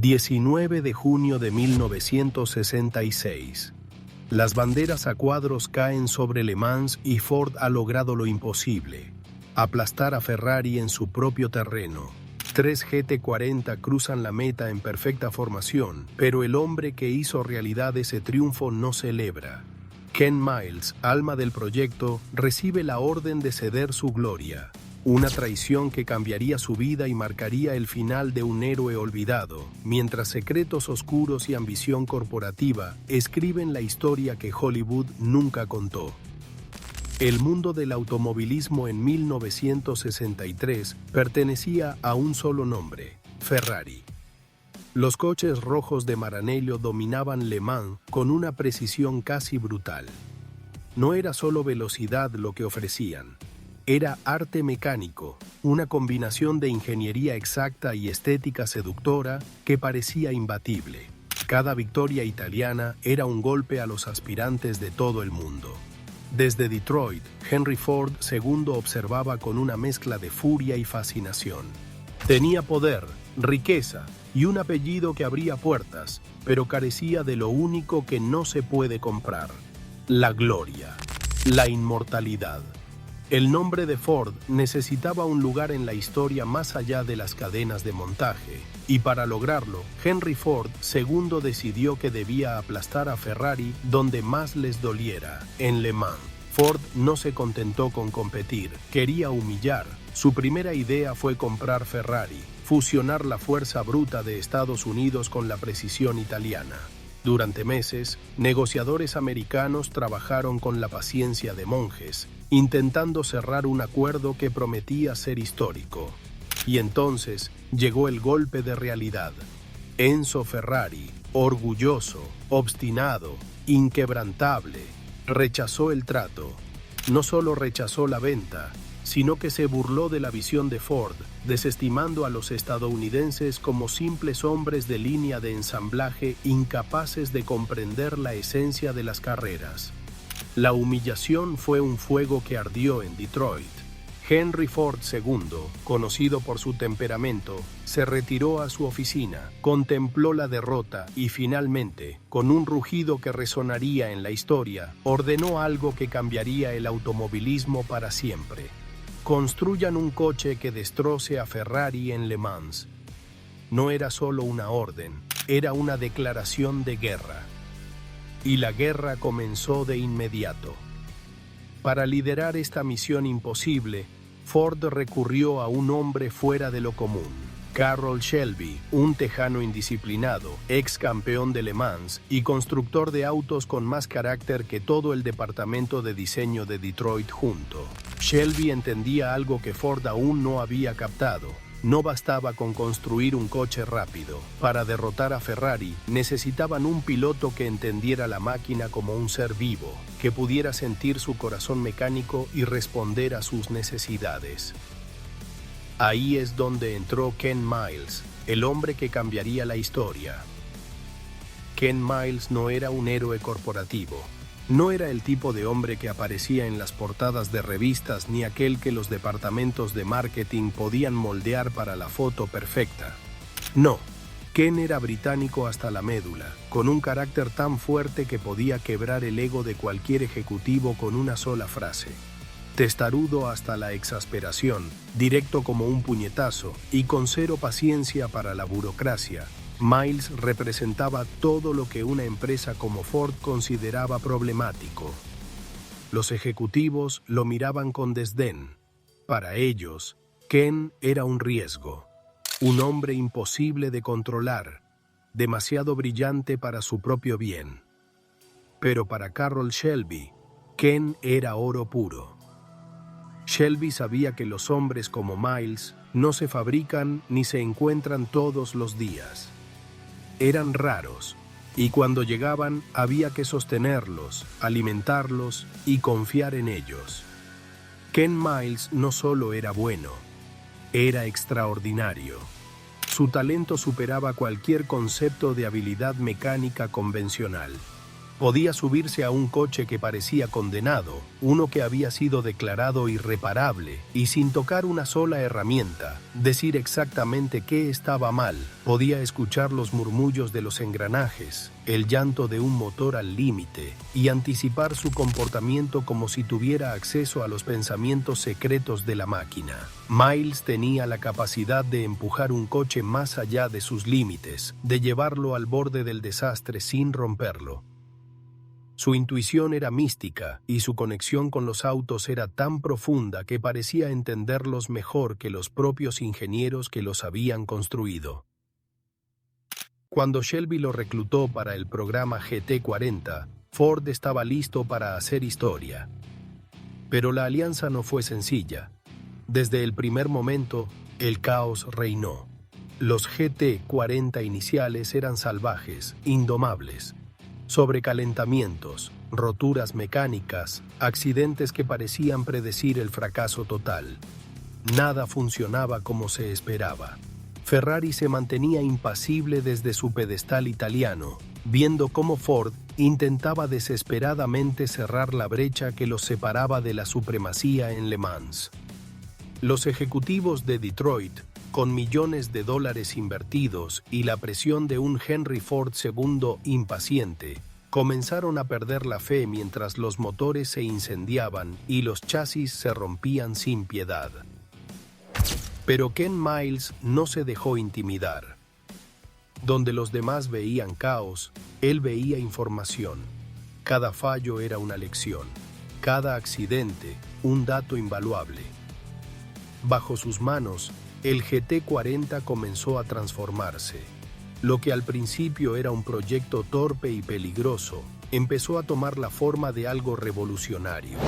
19 de junio de 1966. Las banderas a cuadros caen sobre Le Mans y Ford ha logrado lo imposible: aplastar a Ferrari en su propio terreno. 3 GT40 cruzan la meta en perfecta formación, pero el hombre que hizo realidad ese triunfo no celebra. Ken Miles, alma del proyecto, recibe la orden de ceder su gloria. Una traición que cambiaría su vida y marcaría el final de un héroe olvidado, mientras secretos oscuros y ambición corporativa escriben la historia que Hollywood nunca contó. El mundo del automovilismo en 1963 pertenecía a un solo nombre: Ferrari. Los coches rojos de Maranello dominaban Le Mans con una precisión casi brutal. No era solo velocidad lo que ofrecían. Era arte mecánico, una combinación de ingeniería exacta y estética seductora que parecía imbatible. Cada victoria italiana era un golpe a los aspirantes de todo el mundo. Desde Detroit, Henry Ford II observaba con una mezcla de furia y fascinación. Tenía poder, riqueza y un apellido que abría puertas, pero carecía de lo único que no se puede comprar: la gloria, la inmortalidad. El nombre de Ford necesitaba un lugar en la historia más allá de las cadenas de montaje, y para lograrlo, Henry Ford II decidió que debía aplastar a Ferrari donde más les doliera: en Le Mans. Ford no se contentó con competir, quería humillar. Su primera idea fue comprar Ferrari, fusionar la fuerza bruta de Estados Unidos con la precisión italiana. Durante meses, negociadores americanos trabajaron con la paciencia de monjes, intentando cerrar un acuerdo que prometía ser histórico. Y entonces llegó el golpe de realidad. Enzo Ferrari, orgulloso, obstinado, inquebrantable, rechazó el trato. No solo rechazó la venta, sino que se burló de la visión de Ford, desestimando a los estadounidenses como simples hombres de línea de ensamblaje incapaces de comprender la esencia de las carreras. La humillación fue un fuego que ardió en Detroit. Henry Ford II, conocido por su temperamento, se retiró a su oficina, contempló la derrota y finalmente, con un rugido que resonaría en la historia, ordenó algo que cambiaría el automovilismo para siempre: construyan un coche que destroce a Ferrari en Le Mans. No era solo una orden, era una declaración de guerra. Y la guerra comenzó de inmediato. Para liderar esta misión imposible, Ford recurrió a un hombre fuera de lo común: Carroll Shelby, un tejano indisciplinado, ex campeón de Le Mans y constructor de autos con más carácter que todo el departamento de diseño de Detroit junto. Shelby entendía algo que Ford aún no había captado: no bastaba con construir un coche rápido. Para derrotar a Ferrari, necesitaban un piloto que entendiera la máquina como un ser vivo, que pudiera sentir su corazón mecánico y responder a sus necesidades. Ahí es donde entró Ken Miles, el hombre que cambiaría la historia. Ken Miles no era un héroe corporativo. No era el tipo de hombre que aparecía en las portadas de revistas ni aquel que los departamentos de marketing podían moldear para la foto perfecta. No, Ken era británico hasta la médula, con un carácter tan fuerte que podía quebrar el ego de cualquier ejecutivo con una sola frase. Testarudo hasta la exasperación, directo como un puñetazo y con cero paciencia para la burocracia, Miles representaba todo lo que una empresa como Ford consideraba problemático. Los ejecutivos lo miraban con desdén. Para ellos, Ken era un riesgo, un hombre imposible de controlar, demasiado brillante para su propio bien. Pero para Carroll Shelby, Ken era oro puro. Shelby sabía que los hombres como Miles no se fabrican ni se encuentran todos los días. Eran raros, y cuando llegaban había que sostenerlos, alimentarlos y confiar en ellos. Ken Miles no solo era bueno, era extraordinario. Su talento superaba cualquier concepto de habilidad mecánica convencional. Podía subirse a un coche que parecía condenado, uno que había sido declarado irreparable, y sin tocar una sola herramienta, decir exactamente qué estaba mal. Podía escuchar los murmullos de los engranajes, el llanto de un motor al límite, y anticipar su comportamiento como si tuviera acceso a los pensamientos secretos de la máquina. Miles tenía la capacidad de empujar un coche más allá de sus límites, de llevarlo al borde del desastre sin romperlo. Su intuición era mística y su conexión con los autos era tan profunda que parecía entenderlos mejor que los propios ingenieros que los habían construido. Cuando Shelby lo reclutó para el programa GT40, Ford estaba listo para hacer historia. Pero la alianza no fue sencilla. Desde el primer momento, el caos reinó. Los GT40 iniciales eran salvajes, indomables. Sobrecalentamientos, roturas mecánicas, accidentes que parecían predecir el fracaso total. Nada funcionaba como se esperaba. Ferrari se mantenía impasible desde su pedestal italiano, viendo cómo Ford intentaba desesperadamente cerrar la brecha que los separaba de la supremacía en Le Mans. Los ejecutivos de Detroit, con millones de dólares invertidos y la presión de un Henry Ford II impaciente, comenzaron a perder la fe mientras los motores se incendiaban y los chasis se rompían sin piedad. Pero Ken Miles no se dejó intimidar. Donde los demás veían caos, él veía información. Cada fallo era una lección, cada accidente un dato invaluable. Bajo sus manos, el GT40 comenzó a transformarse. Lo que al principio era un proyecto torpe y peligroso, empezó a tomar la forma de algo revolucionario.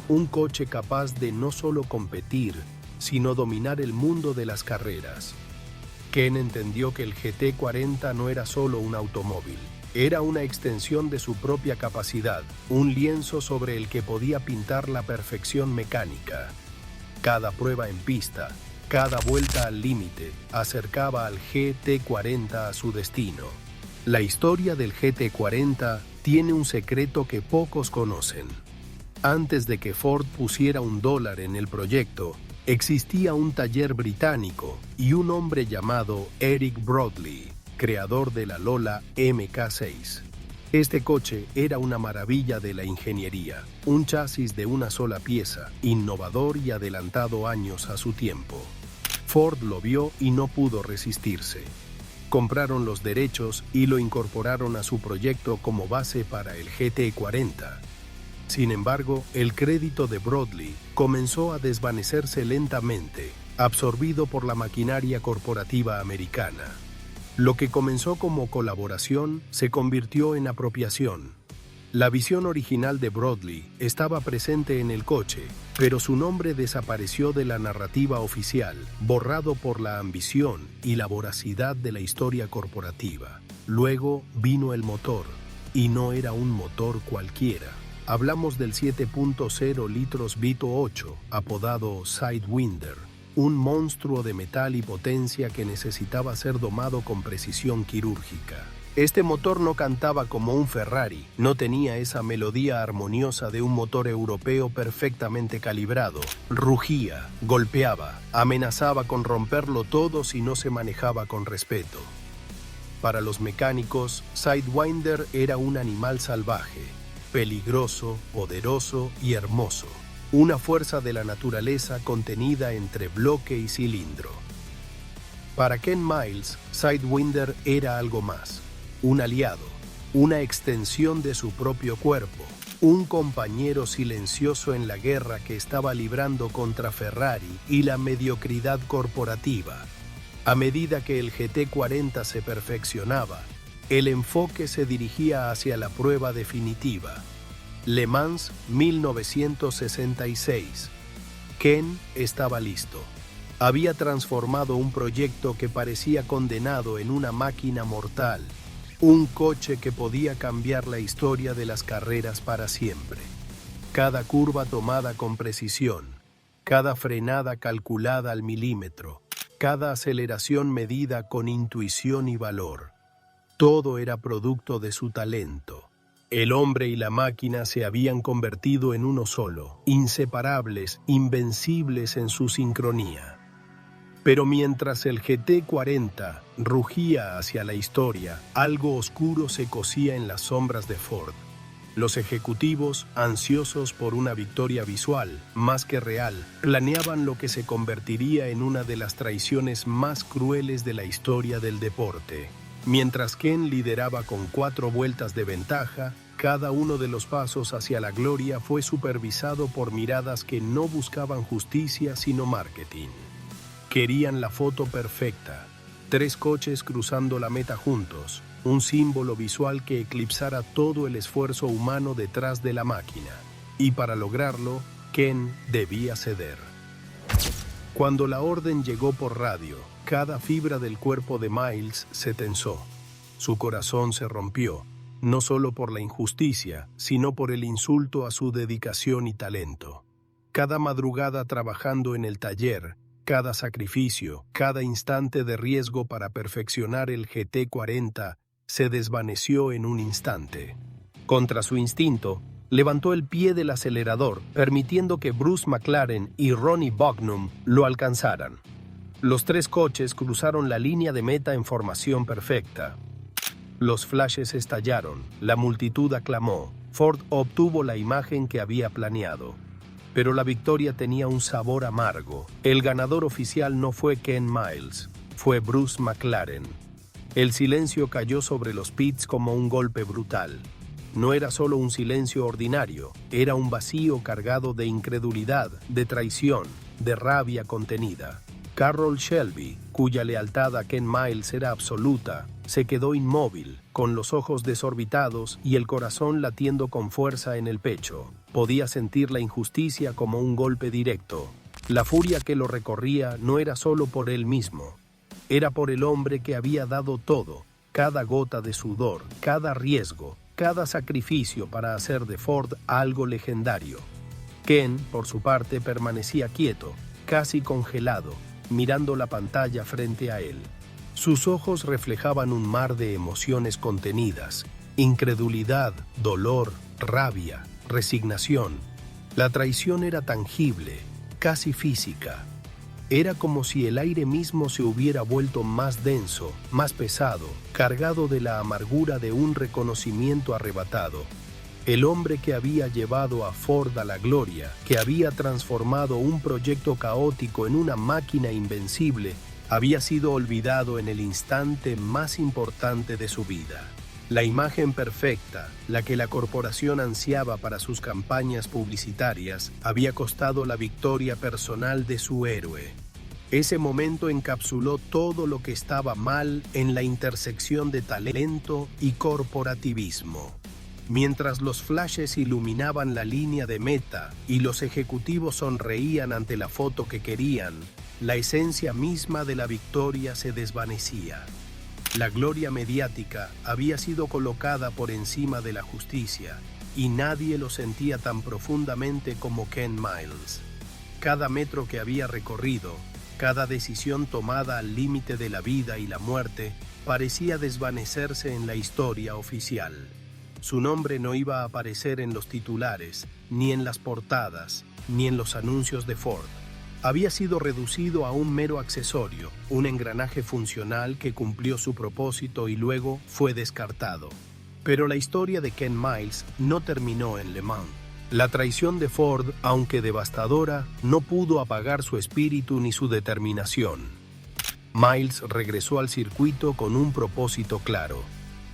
Un coche capaz de no solo competir, sino dominar el mundo de las carreras. Ken entendió que el GT40 no era solo un automóvil, era una extensión de su propia capacidad, un lienzo sobre el que podía pintar la perfección mecánica. Cada prueba en pista, cada vuelta al límite, acercaba al GT40 a su destino. La historia del GT40 tiene un secreto que pocos conocen. Antes de que Ford pusiera $1 en el proyecto, existía un taller británico y un hombre llamado Eric Broadley, creador de la Lola Mk6. Este coche era una maravilla de la ingeniería, un chasis de una sola pieza, innovador y adelantado años a su tiempo. Ford lo vio y no pudo resistirse. Compraron los derechos y lo incorporaron a su proyecto como base para el GT40. Sin embargo, el crédito de Broadley comenzó a desvanecerse lentamente, absorbido por la maquinaria corporativa americana. Lo que comenzó como colaboración se convirtió en apropiación. La visión original de Broadley estaba presente en el coche, pero su nombre desapareció de la narrativa oficial, borrado por la ambición y la voracidad de la historia corporativa. Luego vino el motor, y no era un motor cualquiera. Hablamos del 7.0 litros Vito 8, apodado Sidewinder, un monstruo de metal y potencia que necesitaba ser domado con precisión quirúrgica. Este motor no cantaba como un Ferrari, no tenía esa melodía armoniosa de un motor europeo perfectamente calibrado. Rugía, golpeaba, amenazaba con romperlo todo si no se manejaba con respeto. Para los mecánicos, Sidewinder era un animal salvaje, peligroso, poderoso y hermoso. Una fuerza de la naturaleza contenida entre bloque y cilindro. Para Ken Miles, Sidewinder era algo más. Un aliado, una extensión de su propio cuerpo, un compañero silencioso en la guerra que estaba librando contra Ferrari y la mediocridad corporativa. A medida que el GT40 se perfeccionaba, el enfoque se dirigía hacia la prueba definitiva. Le Mans 1966. Ken estaba listo. Había transformado un proyecto que parecía condenado en una máquina mortal. Un coche que podía cambiar la historia de las carreras para siempre. Cada curva tomada con precisión, cada frenada calculada al milímetro, cada aceleración medida con intuición y valor. Todo era producto de su talento. El hombre y la máquina se habían convertido en uno solo, inseparables, invencibles en su sincronía. Pero mientras el GT40 rugía hacia la historia, algo oscuro se cosía en las sombras de Ford. Los ejecutivos, ansiosos por una victoria visual, más que real, planeaban lo que se convertiría en una de las traiciones más crueles de la historia del deporte. Mientras Ken lideraba con 4 vueltas de ventaja, cada uno de los pasos hacia la gloria fue supervisado por miradas que no buscaban justicia sino marketing. Querían la foto perfecta, 3 coches cruzando la meta juntos, un símbolo visual que eclipsara todo el esfuerzo humano detrás de la máquina. Y para lograrlo, Ken debía ceder. Cuando la orden llegó por radio, cada fibra del cuerpo de Miles se tensó. Su corazón se rompió, no solo por la injusticia, sino por el insulto a su dedicación y talento. Cada madrugada trabajando en el taller, cada sacrificio, cada instante de riesgo para perfeccionar el GT40 se desvaneció en un instante. Contra su instinto, levantó el pie del acelerador, permitiendo que Bruce McLaren y Ronnie Bucknum lo alcanzaran. Los 3 coches cruzaron la línea de meta en formación perfecta. Los flashes estallaron, la multitud aclamó. Ford obtuvo la imagen que había planeado. Pero la victoria tenía un sabor amargo. El ganador oficial no fue Ken Miles, fue Bruce McLaren. El silencio cayó sobre los pits como un golpe brutal. No era solo un silencio ordinario, era un vacío cargado de incredulidad, de traición, de rabia contenida. Carroll Shelby, cuya lealtad a Ken Miles era absoluta, se quedó inmóvil, con los ojos desorbitados y el corazón latiendo con fuerza en el pecho. Podía sentir la injusticia como un golpe directo. La furia que lo recorría no era solo por él mismo, era por el hombre que había dado todo, cada gota de sudor, cada riesgo, cada sacrificio para hacer de Ford algo legendario. Ken, por su parte, permanecía quieto, casi congelado, mirando la pantalla frente a él. Sus ojos reflejaban un mar de emociones contenidas, incredulidad, dolor, rabia, resignación. La traición era tangible, casi física. Era como si el aire mismo se hubiera vuelto más denso, más pesado, cargado de la amargura de un reconocimiento arrebatado. El hombre que había llevado a Ford a la gloria, que había transformado un proyecto caótico en una máquina invencible, había sido olvidado en el instante más importante de su vida. La imagen perfecta, la que la corporación ansiaba para sus campañas publicitarias, había costado la victoria personal de su héroe. Ese momento encapsuló todo lo que estaba mal en la intersección de talento y corporativismo. Mientras los flashes iluminaban la línea de meta y los ejecutivos sonreían ante la foto que querían, la esencia misma de la victoria se desvanecía. La gloria mediática había sido colocada por encima de la justicia, y nadie lo sentía tan profundamente como Ken Miles. Cada metro que había recorrido, cada decisión tomada al límite de la vida y la muerte, parecía desvanecerse en la historia oficial. Su nombre no iba a aparecer en los titulares, ni en las portadas, ni en los anuncios de Ford. Había sido reducido a un mero accesorio, un engranaje funcional que cumplió su propósito y luego fue descartado. Pero la historia de Ken Miles no terminó en Le Mans. La traición de Ford, aunque devastadora, no pudo apagar su espíritu ni su determinación. Miles regresó al circuito con un propósito claro: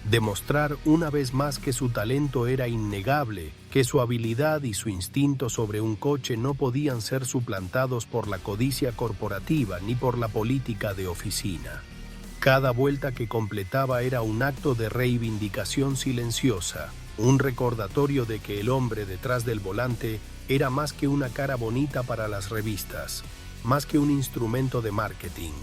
demostrar una vez más que su talento era innegable, que su habilidad y su instinto sobre un coche no podían ser suplantados por la codicia corporativa ni por la política de oficina. Cada vuelta que completaba era un acto de reivindicación silenciosa, un recordatorio de que el hombre detrás del volante era más que una cara bonita para las revistas, más que un instrumento de marketing.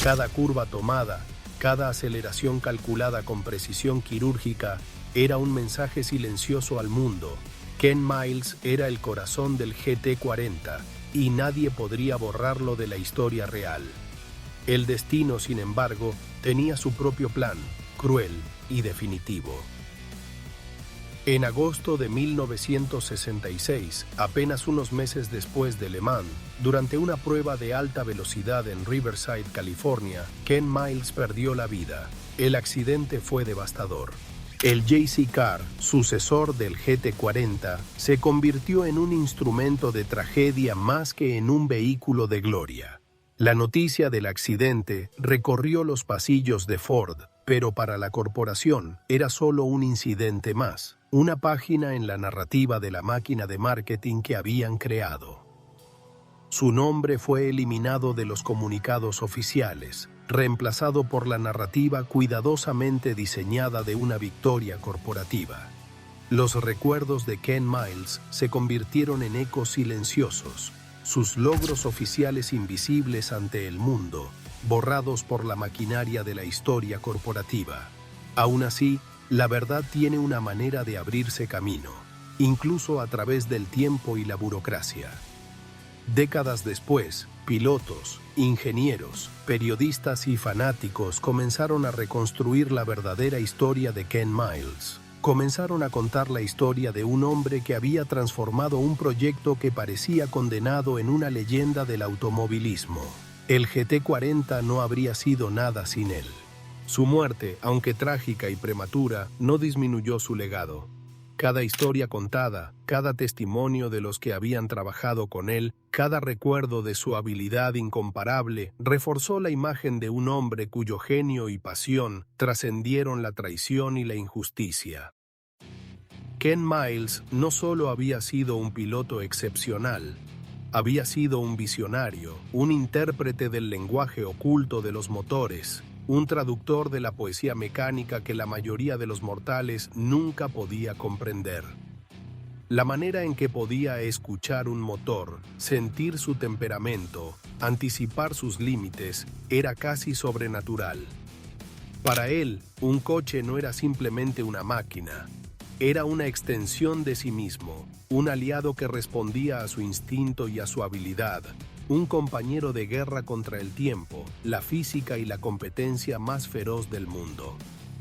Cada curva tomada, cada aceleración calculada con precisión quirúrgica era un mensaje silencioso al mundo. Ken Miles era el corazón del GT40 y nadie podría borrarlo de la historia real. El destino, sin embargo, tenía su propio plan, cruel y definitivo. En agosto de 1966, apenas unos meses después de Le Mans, durante una prueba de alta velocidad en Riverside, California, Ken Miles perdió la vida. El accidente fue devastador. El JC Car, sucesor del GT40, se convirtió en un instrumento de tragedia más que en un vehículo de gloria. La noticia del accidente recorrió los pasillos de Ford, pero para la corporación era solo un incidente más, una página en la narrativa de la máquina de marketing que habían creado. Su nombre fue eliminado de los comunicados oficiales, reemplazado por la narrativa cuidadosamente diseñada de una victoria corporativa. Los recuerdos de Ken Miles se convirtieron en ecos silenciosos, sus logros oficiales invisibles ante el mundo, borrados por la maquinaria de la historia corporativa. Aún así, la verdad tiene una manera de abrirse camino, incluso a través del tiempo y la burocracia. Décadas después, pilotos, ingenieros, periodistas y fanáticos comenzaron a reconstruir la verdadera historia de Ken Miles. Comenzaron a contar la historia de un hombre que había transformado un proyecto que parecía condenado en una leyenda del automovilismo. El GT40 no habría sido nada sin él. Su muerte, aunque trágica y prematura, no disminuyó su legado. Cada historia contada, cada testimonio de los que habían trabajado con él, cada recuerdo de su habilidad incomparable, reforzó la imagen de un hombre cuyo genio y pasión trascendieron la traición y la injusticia. Ken Miles no solo había sido un piloto excepcional, había sido un visionario, un intérprete del lenguaje oculto de los motores, un traductor de la poesía mecánica que la mayoría de los mortales nunca podía comprender. La manera en que podía escuchar un motor, sentir su temperamento, anticipar sus límites, era casi sobrenatural. Para él, un coche no era simplemente una máquina, era una extensión de sí mismo, un aliado que respondía a su instinto y a su habilidad, un compañero de guerra contra el tiempo, la física y la competencia más feroz del mundo.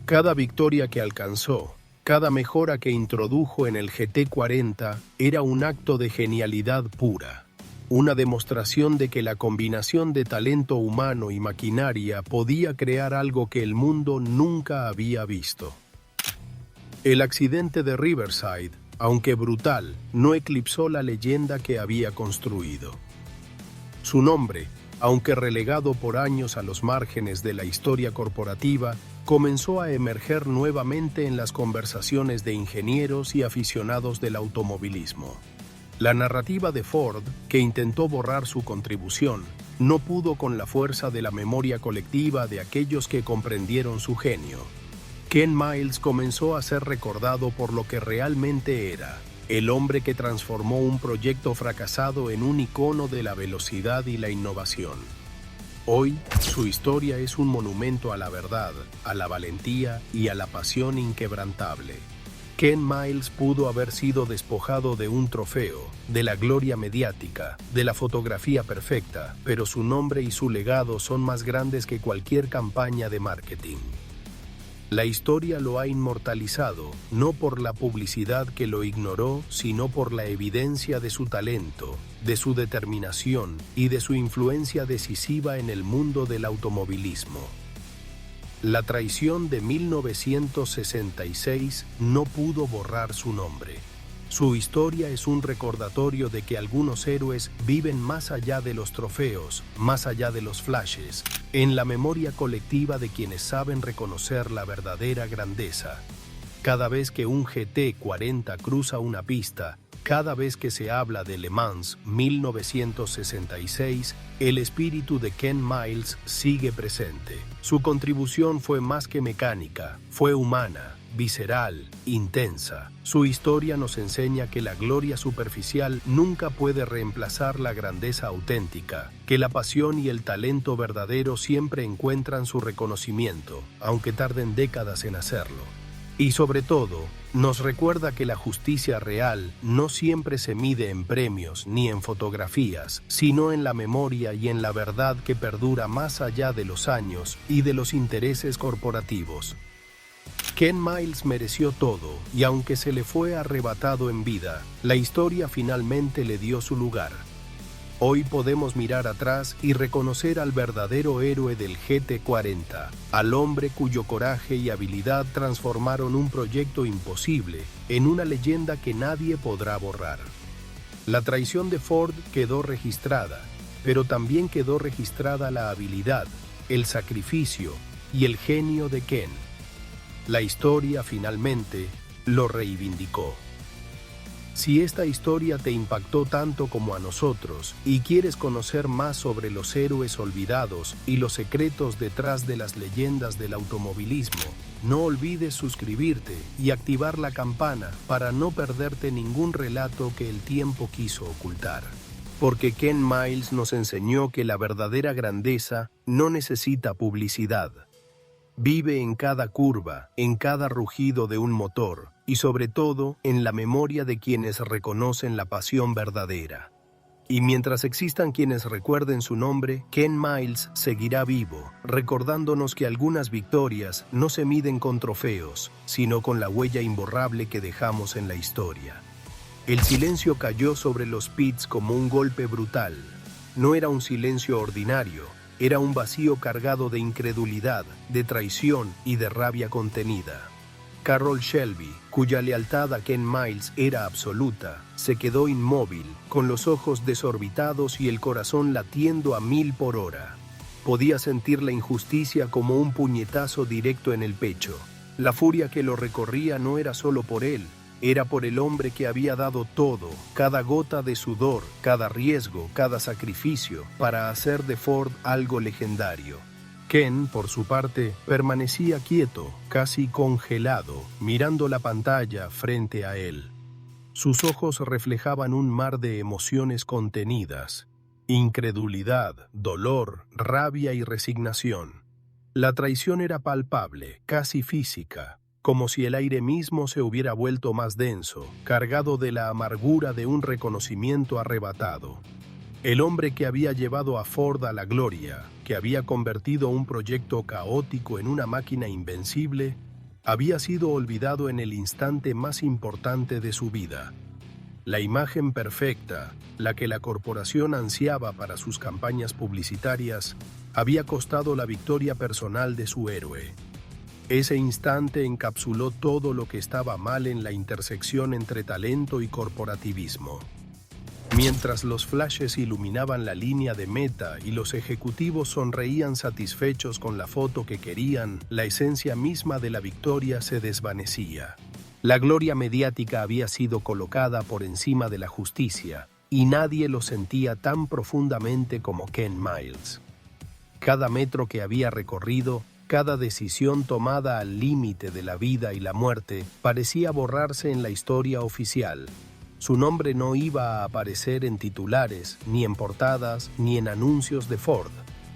Cada victoria que alcanzó, cada mejora que introdujo en el GT40 era un acto de genialidad pura, una demostración de que la combinación de talento humano y maquinaria podía crear algo que el mundo nunca había visto. El accidente de Riverside, aunque brutal, no eclipsó la leyenda que había construido. Su nombre, aunque relegado por años a los márgenes de la historia corporativa, comenzó a emerger nuevamente en las conversaciones de ingenieros y aficionados del automovilismo. La narrativa de Ford, que intentó borrar su contribución, no pudo con la fuerza de la memoria colectiva de aquellos que comprendieron su genio. Ken Miles comenzó a ser recordado por lo que realmente era, el hombre que transformó un proyecto fracasado en un icono de la velocidad y la innovación. Hoy, su historia es un monumento a la verdad, a la valentía y a la pasión inquebrantable. Ken Miles pudo haber sido despojado de un trofeo, de la gloria mediática, de la fotografía perfecta, pero su nombre y su legado son más grandes que cualquier campaña de marketing. La historia lo ha inmortalizado, no por la publicidad que lo ignoró, sino por la evidencia de su talento, de su determinación y de su influencia decisiva en el mundo del automovilismo. La traición de 1966 no pudo borrar su nombre. Su historia es un recordatorio de que algunos héroes viven más allá de los trofeos, más allá de los flashes, en la memoria colectiva de quienes saben reconocer la verdadera grandeza. Cada vez que un GT40 cruza una pista, cada vez que se habla de Le Mans 1966, el espíritu de Ken Miles sigue presente. Su contribución fue más que mecánica, fue humana, visceral, intensa. Su historia nos enseña que la gloria superficial nunca puede reemplazar la grandeza auténtica, que la pasión y el talento verdadero siempre encuentran su reconocimiento, aunque tarden décadas en hacerlo. Y sobre todo, nos recuerda que la justicia real no siempre se mide en premios ni en fotografías, sino en la memoria y en la verdad que perdura más allá de los años y de los intereses corporativos. Ken Miles mereció todo, y aunque se le fue arrebatado en vida, la historia finalmente le dio su lugar. Hoy podemos mirar atrás y reconocer al verdadero héroe del GT40, al hombre cuyo coraje y habilidad transformaron un proyecto imposible en una leyenda que nadie podrá borrar. La traición de Ford quedó registrada, pero también quedó registrada la habilidad, el sacrificio y el genio de Ken. La historia finalmente lo reivindicó. Si esta historia te impactó tanto como a nosotros y quieres conocer más sobre los héroes olvidados y los secretos detrás de las leyendas del automovilismo, no olvides suscribirte y activar la campana para no perderte ningún relato que el tiempo quiso ocultar. Porque Ken Miles nos enseñó que la verdadera grandeza no necesita publicidad. Vive en cada curva, en cada rugido de un motor y sobre todo en la memoria de quienes reconocen la pasión verdadera. Y mientras existan quienes recuerden su nombre, Ken Miles seguirá vivo, recordándonos que algunas victorias no se miden con trofeos, sino con la huella imborrable que dejamos en la historia. El silencio cayó sobre los pits como un golpe brutal. No era un silencio ordinario, era un vacío cargado de incredulidad, de traición y de rabia contenida. Carroll Shelby, cuya lealtad a Ken Miles era absoluta, se quedó inmóvil, con los ojos desorbitados y el corazón latiendo a 1000 por hora. Podía sentir la injusticia como un puñetazo directo en el pecho. La furia que lo recorría no era solo por él, era por el hombre que había dado todo, cada gota de sudor, cada riesgo, cada sacrificio, para hacer de Ford algo legendario. Ken, por su parte, permanecía quieto, casi congelado, mirando la pantalla frente a él. Sus ojos reflejaban un mar de emociones contenidas: incredulidad, dolor, rabia y resignación. La traición era palpable, casi física, como si el aire mismo se hubiera vuelto más denso, cargado de la amargura de un reconocimiento arrebatado. El hombre que había llevado a Ford a la gloria, que había convertido un proyecto caótico en una máquina invencible, había sido olvidado en el instante más importante de su vida. La imagen perfecta, la que la corporación ansiaba para sus campañas publicitarias, había costado la victoria personal de su héroe. Ese instante encapsuló todo lo que estaba mal en la intersección entre talento y corporativismo. Mientras los flashes iluminaban la línea de meta y los ejecutivos sonreían satisfechos con la foto que querían, la esencia misma de la victoria se desvanecía. La gloria mediática había sido colocada por encima de la justicia, y nadie lo sentía tan profundamente como Ken Miles. Cada metro que había recorrido, cada decisión tomada al límite de la vida y la muerte, parecía borrarse en la historia oficial. Su nombre no iba a aparecer en titulares, ni en portadas, ni en anuncios de Ford.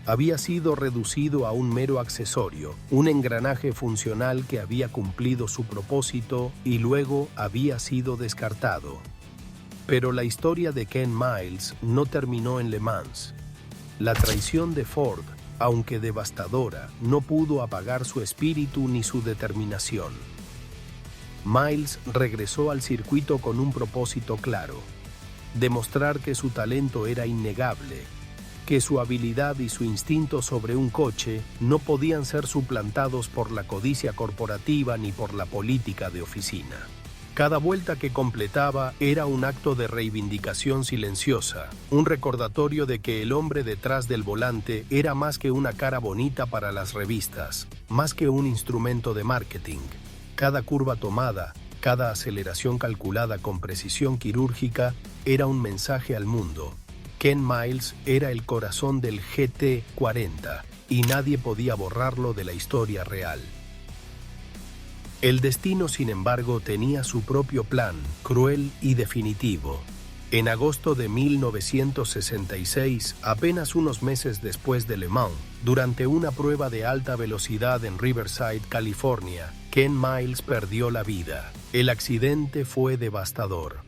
Había sido reducido a un mero accesorio, un engranaje funcional que había cumplido su propósito y luego había sido descartado. Pero la historia de Ken Miles no terminó en Le Mans. La traición de Ford, aunque devastadora, no pudo apagar su espíritu ni su determinación. Miles regresó al circuito con un propósito claro: demostrar que su talento era innegable, que su habilidad y su instinto sobre un coche no podían ser suplantados por la codicia corporativa ni por la política de oficina. Cada vuelta que completaba era un acto de reivindicación silenciosa, un recordatorio de que el hombre detrás del volante era más que una cara bonita para las revistas, más que un instrumento de marketing. Cada curva tomada, cada aceleración calculada con precisión quirúrgica era un mensaje al mundo. Ken Miles era el corazón del GT40 y nadie podía borrarlo de la historia real. El destino, sin embargo, tenía su propio plan, cruel y definitivo. En agosto de 1966, apenas unos meses después de Le Mans, durante una prueba de alta velocidad en Riverside, California, Ken Miles perdió la vida. El accidente fue devastador.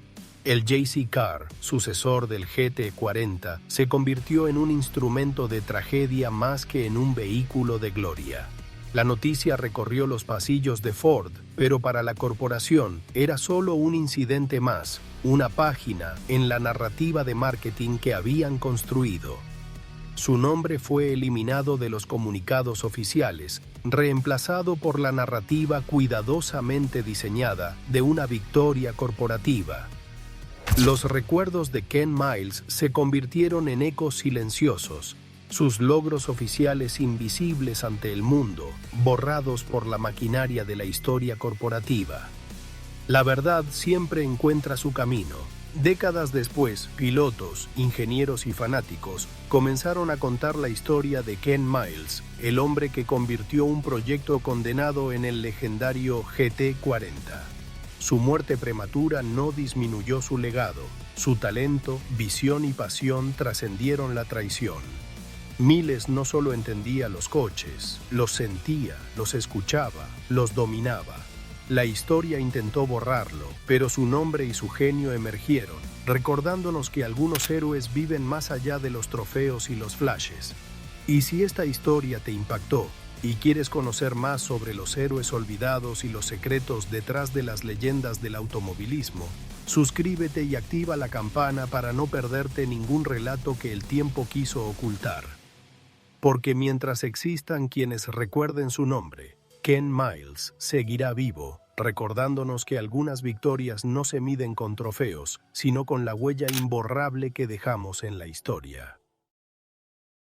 El JC Car, sucesor del GT40, se convirtió en un instrumento de tragedia más que en un vehículo de gloria. La noticia recorrió los pasillos de Ford, pero para la corporación era solo un incidente más, una página en la narrativa de marketing que habían construido. Su nombre fue eliminado de los comunicados oficiales, reemplazado por la narrativa cuidadosamente diseñada de una victoria corporativa. Los recuerdos de Ken Miles se convirtieron en ecos silenciosos, sus logros oficiales invisibles ante el mundo, borrados por la maquinaria de la historia corporativa. La verdad siempre encuentra su camino. Décadas después, pilotos, ingenieros y fanáticos comenzaron a contar la historia de Ken Miles, el hombre que convirtió un proyecto condenado en el legendario GT40. Su muerte prematura no disminuyó su legado. Su talento, visión y pasión trascendieron la traición. Miles no solo entendía los coches, los sentía, los escuchaba, los dominaba. La historia intentó borrarlo, pero su nombre y su genio emergieron, recordándonos que algunos héroes viven más allá de los trofeos y los flashes. Y si esta historia te impactó y quieres conocer más sobre los héroes olvidados y los secretos detrás de las leyendas del automovilismo, suscríbete y activa la campana para no perderte ningún relato que el tiempo quiso ocultar. Porque mientras existan quienes recuerden su nombre, Ken Miles seguirá vivo, recordándonos que algunas victorias no se miden con trofeos, sino con la huella imborrable que dejamos en la historia.